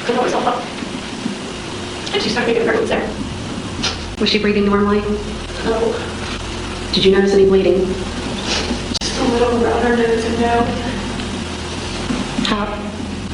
I blew myself up. And she started making pregnant there. Was she breathing normally? No. Did you notice any bleeding? Just a little around her nose and no.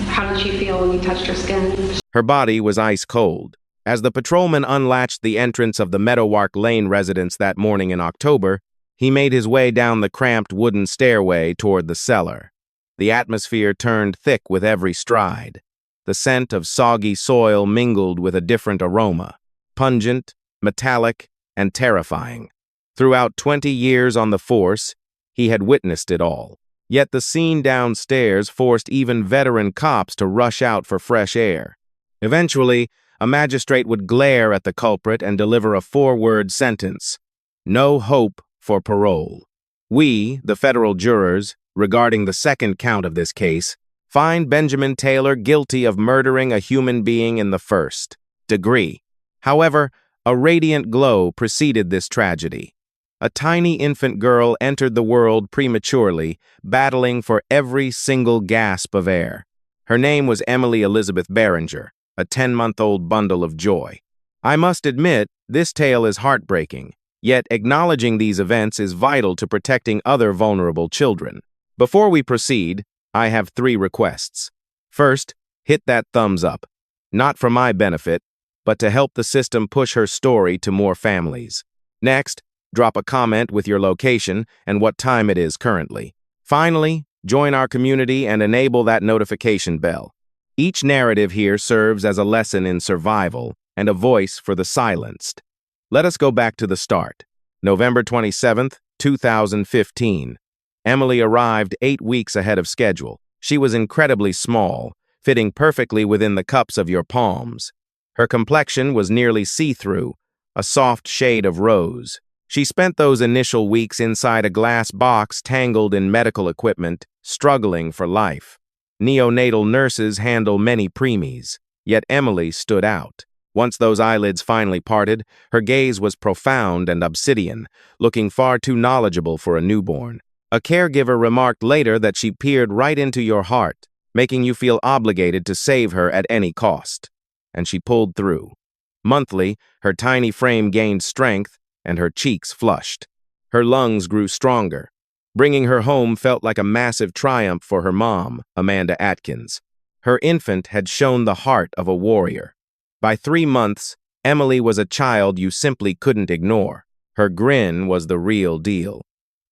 How did she feel when you touched her skin? Her body was ice cold. As the patrolman unlatched the entrance of the Meadowlark Lane residence that morning in October, he made his way down the cramped wooden stairway toward the cellar. The atmosphere turned thick with every stride. The scent of soggy soil mingled with a different aroma, pungent, metallic, and terrifying. Throughout 20 years on the force, he had witnessed it all. Yet the scene downstairs forced even veteran cops to rush out for fresh air. Eventually, a magistrate would glare at the culprit and deliver a 4-word sentence: no hope for parole. We, the federal jurors, regarding the second count of this case, find Benjamin Taylor guilty of murdering a human being in the first degree. However, a radiant glow preceded this tragedy. A tiny infant girl entered the world prematurely, battling for every single gasp of air. Her name was Emily Elizabeth Behringer, a 10-month-old bundle of joy. I must admit, this tale is heartbreaking, yet acknowledging these events is vital to protecting other vulnerable children. Before we proceed, I have 3 requests. First, hit that thumbs up. Not for my benefit, but to help the system push her story to more families. Next, drop a comment with your location and what time it is currently. Finally, join our community and enable that notification bell. Each narrative here serves as a lesson in survival and a voice for the silenced. Let us go back to the start. November 27th, 2015. Emily arrived 8 weeks ahead of schedule. She was incredibly small, fitting perfectly within the cups of your palms. Her complexion was nearly see-through, a soft shade of rose. She spent those initial weeks inside a glass box tangled in medical equipment, struggling for life. Neonatal nurses handle many preemies, yet Emily stood out. Once those eyelids finally parted, her gaze was profound and obsidian, looking far too knowledgeable for a newborn. A caregiver remarked later that she peered right into your heart, making you feel obligated to save her at any cost. And she pulled through. Monthly, her tiny frame gained strength, and her cheeks flushed. Her lungs grew stronger. Bringing her home felt like a massive triumph for her mom, Amanda Atkins. Her infant had shown the heart of a warrior. By 3 months, Emily was a child you simply couldn't ignore. Her grin was the real deal.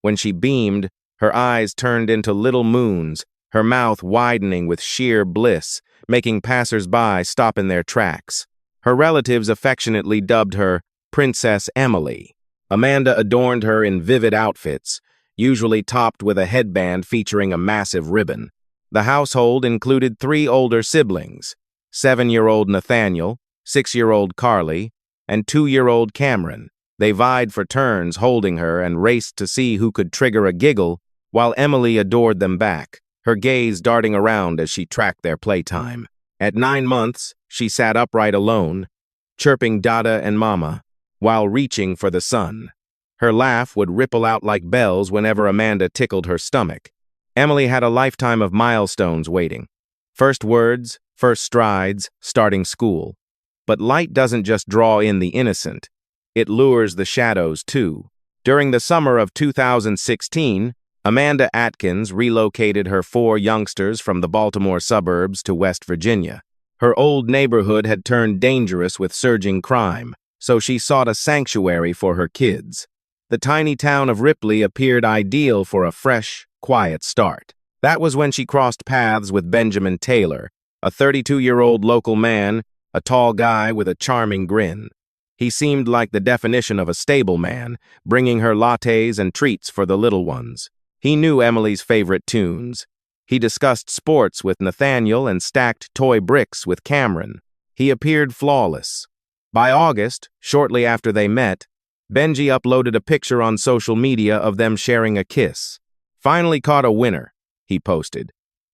When she beamed, her eyes turned into little moons, her mouth widening with sheer bliss, making passers-by stop in their tracks. Her relatives affectionately dubbed her Princess Emmaleigh. Amanda adorned her in vivid outfits, usually topped with a headband featuring a massive ribbon. The household included 3 older siblings: 7-year-old Nathaniel, 6-year-old Carly, and 2-year-old Cameron. They vied for turns holding her and raced to see who could trigger a giggle, while Emily adored them back, her gaze darting around as she tracked their playtime. At 9 months, she sat upright alone, chirping Dada and Mama, while reaching for the sun. Her laugh would ripple out like bells whenever Amanda tickled her stomach. Emily had a lifetime of milestones waiting. First words, first strides, starting school. But light doesn't just draw in the innocent. It lures the shadows, too. During the summer of 2016, Amanda Atkins relocated her 4 youngsters from the Baltimore suburbs to West Virginia. Her old neighborhood had turned dangerous with surging crime, so she sought a sanctuary for her kids. The tiny town of Ripley appeared ideal for a fresh, quiet start. That was when she crossed paths with Benjamin Taylor, a 32-year-old local man, a tall guy with a charming grin. He seemed like the definition of a stable man, bringing her lattes and treats for the little ones. He knew Emily's favorite tunes. He discussed sports with Nathaniel and stacked toy bricks with Cameron. He appeared flawless. By August, shortly after they met, Benji uploaded a picture on social media of them sharing a kiss. "Finally caught a winner," he posted.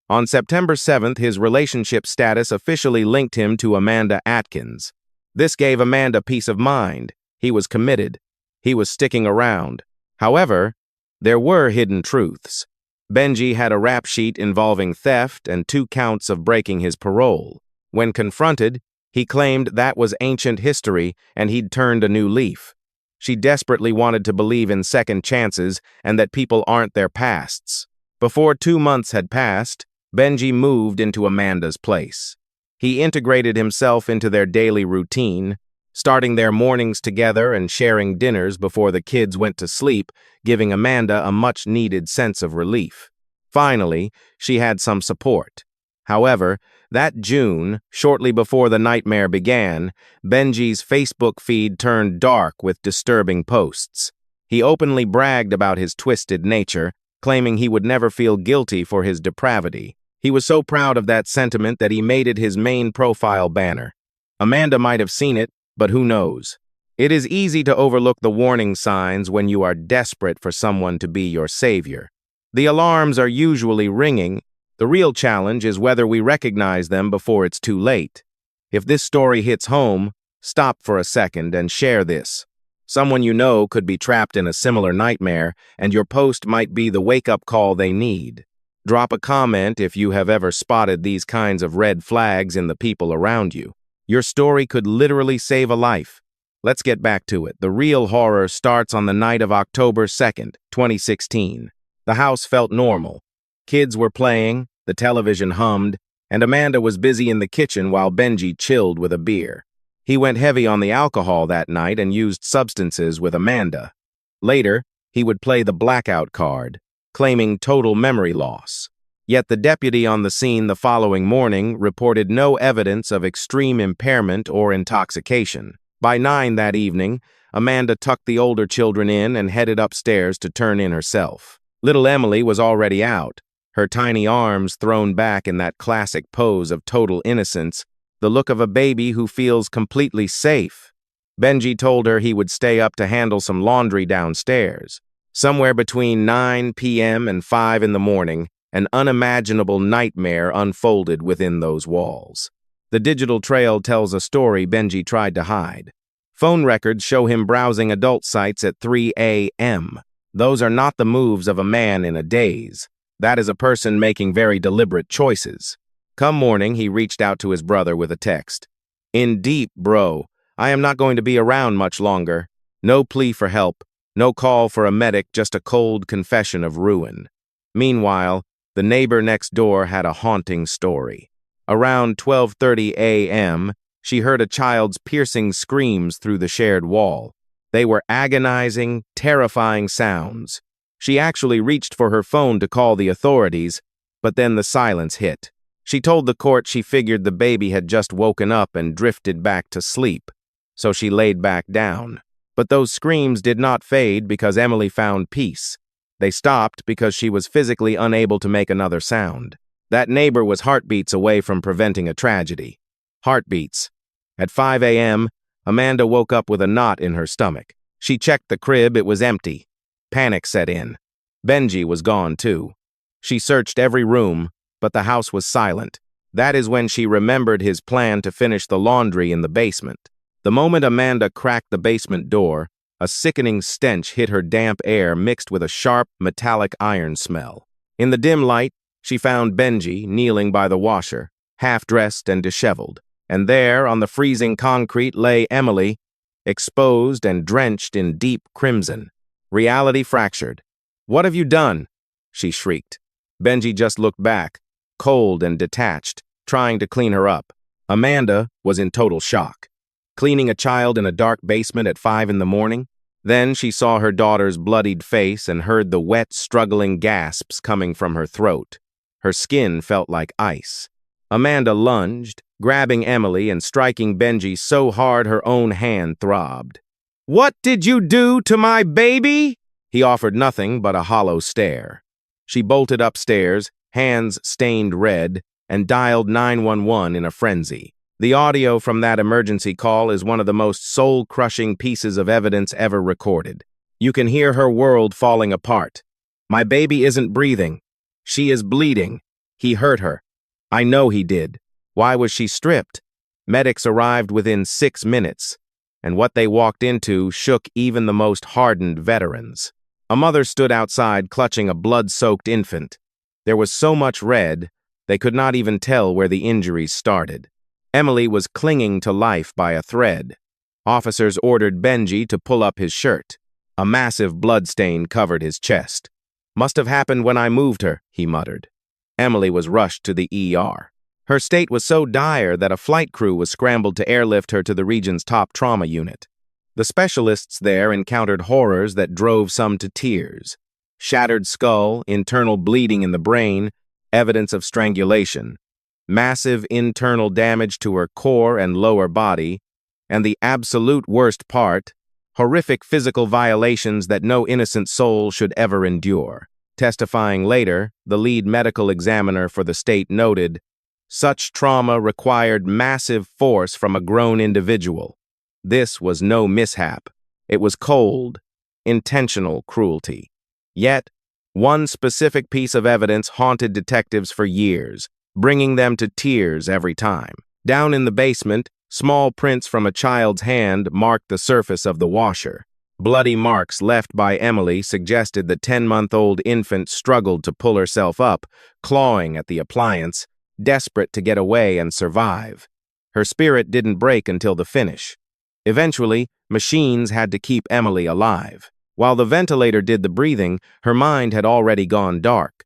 On September 7th, his relationship status officially linked him to Amanda Atkins. This gave Amanda peace of mind. He was committed. He was sticking around. However, there were hidden truths. Benji had a rap sheet involving theft and 2 counts of breaking his parole. When confronted, he claimed that was ancient history and he'd turned a new leaf. She desperately wanted to believe in second chances and that people aren't their pasts. Before 2 months had passed, Benji moved into Amanda's place. He integrated himself into their daily routine, starting their mornings together and sharing dinners before the kids went to sleep, giving Amanda a much-needed sense of relief. Finally, she had some support. However, that June, shortly before the nightmare began, Benji's Facebook feed turned dark with disturbing posts. He openly bragged about his twisted nature, claiming he would never feel guilty for his depravity. He was so proud of that sentiment that he made it his main profile banner. Amanda might have seen it, but who knows? It is easy to overlook the warning signs when you are desperate for someone to be your savior. The alarms are usually ringing. The real challenge is whether we recognize them before it's too late. If this story hits home, stop for a second and share this. Someone you know could be trapped in a similar nightmare, and your post might be the wake-up call they need. Drop a comment if you have ever spotted these kinds of red flags in the people around you. Your story could literally save a life. Let's get back to it. The real horror starts on the night of October 2nd, 2016. The house felt normal. Kids were playing, the television hummed, and Amanda was busy in the kitchen while Benji chilled with a beer. He went heavy on the alcohol that night and used substances with Amanda. Later, he would play the blackout card, claiming total memory loss. Yet the deputy on the scene the following morning reported no evidence of extreme impairment or intoxication. By 9 that evening, Amanda tucked the older children in and headed upstairs to turn in herself. Little Emily was already out, her tiny arms thrown back in that classic pose of total innocence, the look of a baby who feels completely safe. Benji told her he would stay up to handle some laundry downstairs. Somewhere between 9 p.m. and 5 in the morning, an unimaginable nightmare unfolded within those walls. The digital trail tells a story Benji tried to hide. Phone records show him browsing adult sites at 3 a.m. Those are not the moves of a man in a daze. That is a person making very deliberate choices. Come morning, he reached out to his brother with a text. "In deep, bro. I am not going to be around much longer. No plea for help. No call for a medic, just a cold confession of ruin." Meanwhile, the neighbor next door had a haunting story. Around 12:30 a.m., she heard a child's piercing screams through the shared wall. They were agonizing, terrifying sounds. She actually reached for her phone to call the authorities, but then the silence hit. She told the court she figured the baby had just woken up and drifted back to sleep, so she laid back down. But those screams did not fade because Emily found peace. They stopped because she was physically unable to make another sound. That neighbor was heartbeats away from preventing a tragedy. Heartbeats. At 5 a.m., Amanda woke up with a knot in her stomach. She checked the crib, it was empty. Panic set in. Benji was gone too. She searched every room, but the house was silent. That is when she remembered his plan to finish the laundry in the basement. The moment Amanda cracked the basement door, a sickening stench hit her, damp air mixed with a sharp, metallic iron smell. In the dim light, she found Benji kneeling by the washer, half-dressed and disheveled. And there, on the freezing concrete, lay Emmaleigh, exposed and drenched in deep crimson. Reality fractured. "What have you done?" she shrieked. Benji just looked back, cold and detached, trying to clean her up. Amanda was in total shock. Cleaning a child in a dark basement at 5 in the morning? Then she saw her daughter's bloodied face and heard the wet, struggling gasps coming from her throat. Her skin felt like ice. Amanda lunged, grabbing Emily and striking Benji so hard her own hand throbbed. "What did you do to my baby?" He offered nothing but a hollow stare. She bolted upstairs, hands stained red, and dialed 911 in a frenzy. The audio from that emergency call is one of the most soul-crushing pieces of evidence ever recorded. You can hear her world falling apart. "My baby isn't breathing. She is bleeding. He hurt her. I know he did. Why was she stripped?" Medics arrived within 6 minutes, and what they walked into shook even the most hardened veterans. A mother stood outside clutching a blood-soaked infant. There was so much red, they could not even tell where the injuries started. Emily was clinging to life by a thread. Officers ordered Benji to pull up his shirt. A massive bloodstain covered his chest. "Must have happened when I moved her," he muttered. Emily was rushed to the ER. Her state was so dire that a flight crew was scrambled to airlift her to the region's top trauma unit. The specialists there encountered horrors that drove some to tears. Shattered skull, internal bleeding in the brain, evidence of strangulation, massive internal damage to her core and lower body, and the absolute worst part, horrific physical violations that no innocent soul should ever endure. Testifying later, the lead medical examiner for the state noted, "Such trauma required massive force from a grown individual. This was no mishap. It was cold, intentional cruelty." Yet, one specific piece of evidence haunted detectives for years, bringing them to tears every time. Down in the basement, small prints from a child's hand marked the surface of the washer. Bloody marks left by Emily suggested the 10-month-old infant struggled to pull herself up, clawing at the appliance, desperate to get away and survive. Her spirit didn't break until the finish. Eventually, machines had to keep Emily alive. While the ventilator did the breathing, her mind had already gone dark.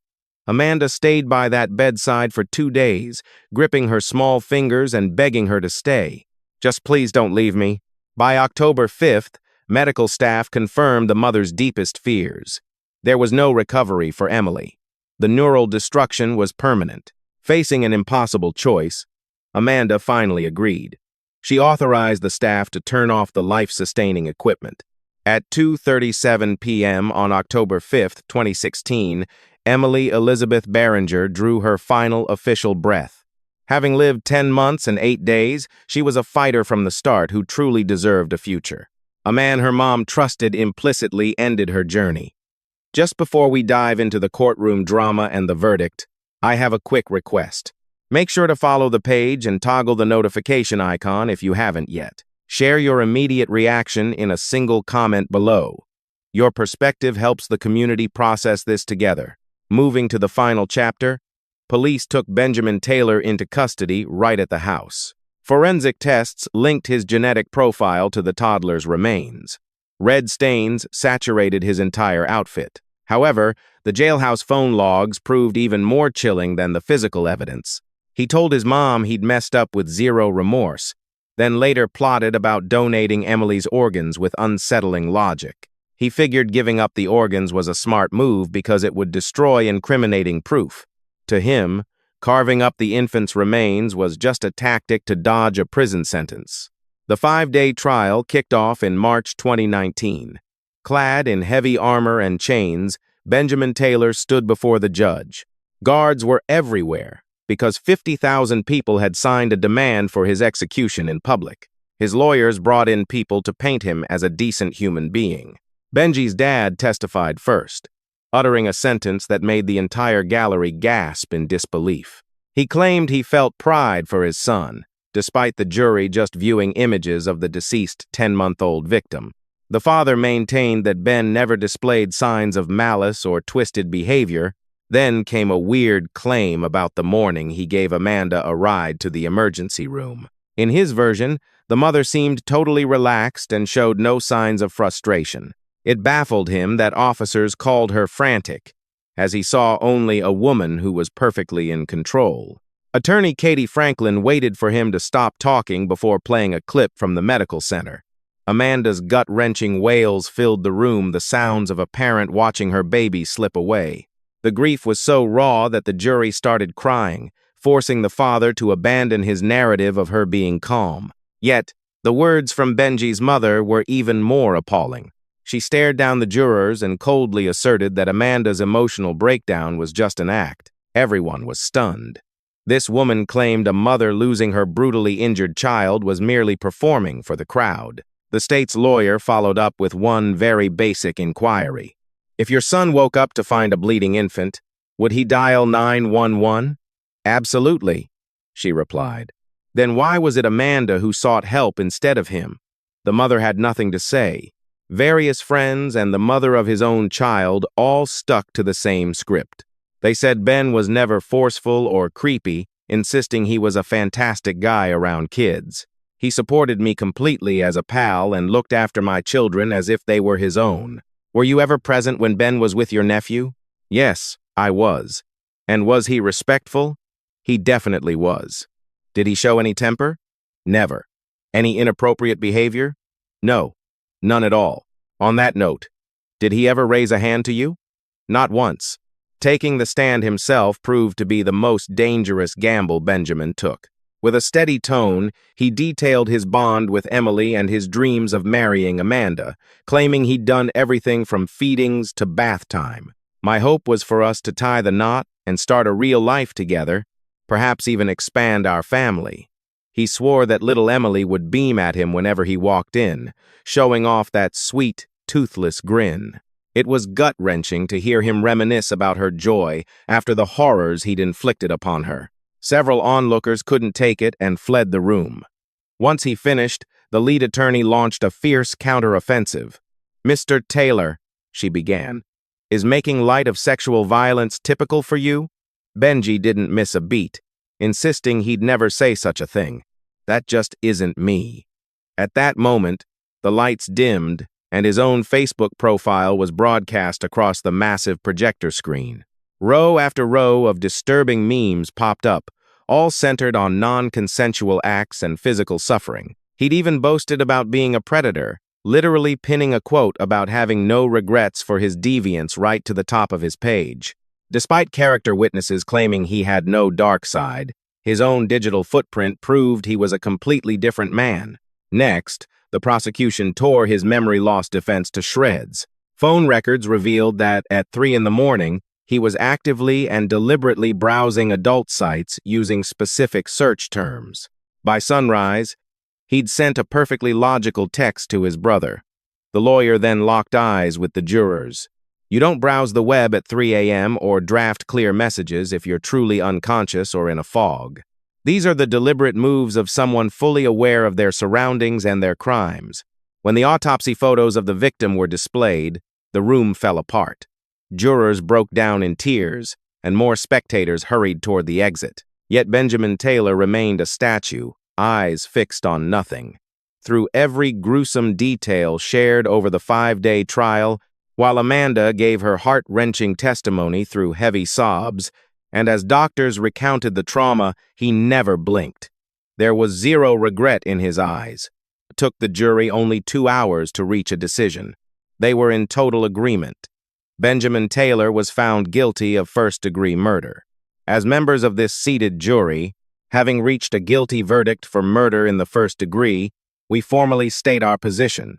Amanda stayed by that bedside for 2 days, gripping her small fingers and begging her to stay. "Just please don't leave me." By October 5th, medical staff confirmed the mother's deepest fears. There was no recovery for Emily. The neural destruction was permanent. Facing an impossible choice, Amanda finally agreed. She authorized the staff to turn off the life-sustaining equipment. At 2:37 p.m. on October 5, 2016, Emily Elizabeth Behringer drew her final official breath. Having lived 10 months and 8 days, she was a fighter from the start who truly deserved a future. A man her mom trusted implicitly ended her journey. Just before we dive into the courtroom drama and the verdict, I have a quick request. Make sure to follow the page and toggle the notification icon if you haven't yet. Share your immediate reaction in a single comment below. Your perspective helps the community process this together. Moving to the final chapter, police took Benjamin Taylor into custody right at the house. Forensic tests linked his genetic profile to the toddler's remains. Red stains saturated his entire outfit. However, the jailhouse phone logs proved even more chilling than the physical evidence. He told his mom he'd messed up with zero remorse, then later plotted about donating Emily's organs with unsettling logic. He figured giving up the organs was a smart move because it would destroy incriminating proof. To him, carving up the infant's remains was just a tactic to dodge a prison sentence. The 5-day trial kicked off in March 2019. Clad in heavy armor and chains, Benjamin Taylor stood before the judge. Guards were everywhere because 50,000 people had signed a demand for his execution in public. His lawyers brought in people to paint him as a decent human being. Benji's dad testified first, uttering a sentence that made the entire gallery gasp in disbelief. He claimed he felt pride for his son, despite the jury just viewing images of the deceased 10-month-old victim. The father maintained that Ben never displayed signs of malice or twisted behavior. Then came a weird claim about the morning he gave Amanda a ride to the emergency room. In his version, the mother seemed totally relaxed and showed no signs of frustration. It baffled him that officers called her frantic, as he saw only a woman who was perfectly in control. Attorney Katie Franklin waited for him to stop talking before playing a clip from the medical center. Amanda's gut-wrenching wails filled the room, the sounds of a parent watching her baby slip away. The grief was so raw that the jury started crying, forcing the father to abandon his narrative of her being calm. Yet, the words from Benji's mother were even more appalling. She stared down the jurors and coldly asserted that Amanda's emotional breakdown was just an act. Everyone was stunned. This woman claimed a mother losing her brutally injured child was merely performing for the crowd. The state's lawyer followed up with one very basic inquiry. If your son woke up to find a bleeding infant, would he dial 911? Absolutely, she replied. Then why was it Amanda who sought help instead of him? The mother had nothing to say. Various friends and the mother of his own child all stuck to the same script. They said Ben was never forceful or creepy. insisting he was a fantastic guy around kids. He supported me completely as a pal and looked after my children as if they were his own. Were you ever present when Ben was with your nephew? Yes, I was. And was he respectful? He definitely was. Did he show any temper? Never. Any inappropriate behavior? No, none at all. On that note, did he ever raise a hand to you? Not once. Taking the stand himself proved to be the most dangerous gamble Benjamin took. With a steady tone, he detailed his bond with Emily and his dreams of marrying Amanda, claiming he'd done everything from feedings to bath time. My hope was for us to tie the knot and start a real life together, perhaps even expand our family. He swore that little Emmaleigh would beam at him whenever he walked in, showing off that sweet, toothless grin. It was gut-wrenching to hear him reminisce about her joy after the horrors he'd inflicted upon her. Several onlookers couldn't take it and fled the room. Once he finished, the lead attorney launched a fierce counteroffensive. "Mr. Taylor," she began, "is making light of sexual violence typical for you?" Benji didn't miss a beat, insisting he'd never say such a thing. That just isn't me. At that moment, the lights dimmed, and his own Facebook profile was broadcast across the massive projector screen. Row after row of disturbing memes popped up, all centered on non-consensual acts and physical suffering. He'd even boasted about being a predator, literally pinning a quote about having no regrets for his deviance right to the top of his page. Despite character witnesses claiming he had no dark side, his own digital footprint proved he was a completely different man. Next, the prosecution tore his memory loss defense to shreds. Phone records revealed that at 3 in the morning, he was actively and deliberately browsing adult sites using specific search terms. By sunrise, he'd sent a perfectly logical text to his brother. The lawyer then locked eyes with the jurors. You don't browse the web at 3 a.m. or draft clear messages if you're truly unconscious or in a fog. These are the deliberate moves of someone fully aware of their surroundings and their crimes. When the autopsy photos of the victim were displayed, the room fell apart. Jurors broke down in tears, and more spectators hurried toward the exit. Yet Benjamin Taylor remained a statue, eyes fixed on nothing. Through every gruesome detail shared over the 5-day trial, while Amanda gave her heart-wrenching testimony through heavy sobs, and as doctors recounted the trauma, he never blinked. There was zero regret in his eyes. It took the jury only 2 hours to reach a decision. They were in total agreement. Benjamin Taylor was found guilty of first-degree murder. As members of this seated jury, having reached a guilty verdict for murder in the first degree, we formally state our position.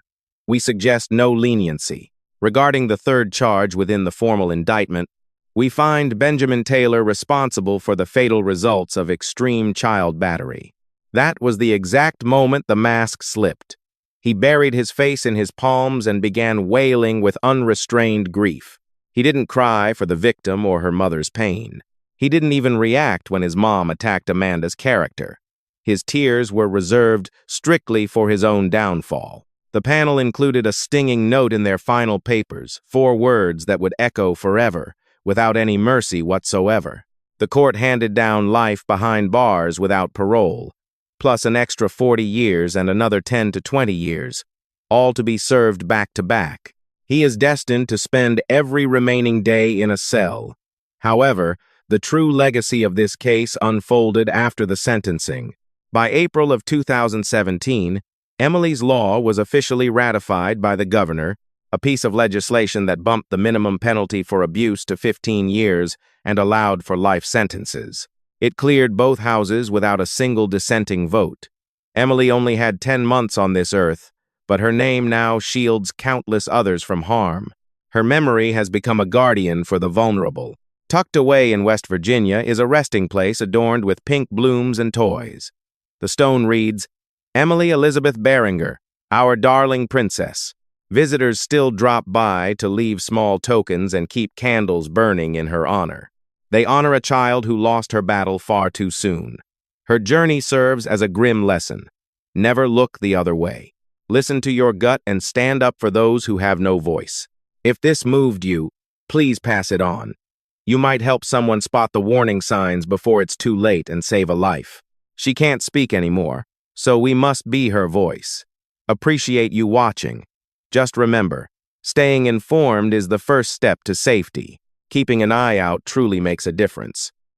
We suggest no leniency. Regarding the third charge within the formal indictment, we find Benjamin Taylor responsible for the fatal results of extreme child battery. That was the exact moment the mask slipped. He buried his face in his palms and began wailing with unrestrained grief. He didn't cry for the victim or her mother's pain. He didn't even react when his mom attacked Amanda's character. His tears were reserved strictly for his own downfall. The panel included a stinging note in their final papers, 4 words that would echo forever, without any mercy whatsoever. The court handed down life behind bars without parole, plus an extra 40 years and another 10 to 20 years, all to be served back to back. He is destined to spend every remaining day in a cell. However, the true legacy of this case unfolded after the sentencing. By April of 2017, Emmaleig's law was officially ratified by the governor, a piece of legislation that bumped the minimum penalty for abuse to 15 years and allowed for life sentences. It cleared both houses without a single dissenting vote. Emmaleigh only had 10 months on this earth, but her name now shields countless others from harm. Her memory has become a guardian for the vulnerable. Tucked away in West Virginia is a resting place adorned with pink blooms and toys. The stone reads, Emily Elizabeth Behringer, our darling princess. Visitors still drop by to leave small tokens and keep candles burning in her honor. They honor a child who lost her battle far too soon. Her journey serves as a grim lesson. Never look the other way. Listen to your gut and stand up for those who have no voice. If this moved you, please pass it on. You might help someone spot the warning signs before it's too late and save a life. She can't speak anymore, so we must be her voice. Appreciate you watching. Just remember, staying informed is the first step to safety. Keeping an eye out truly makes a difference.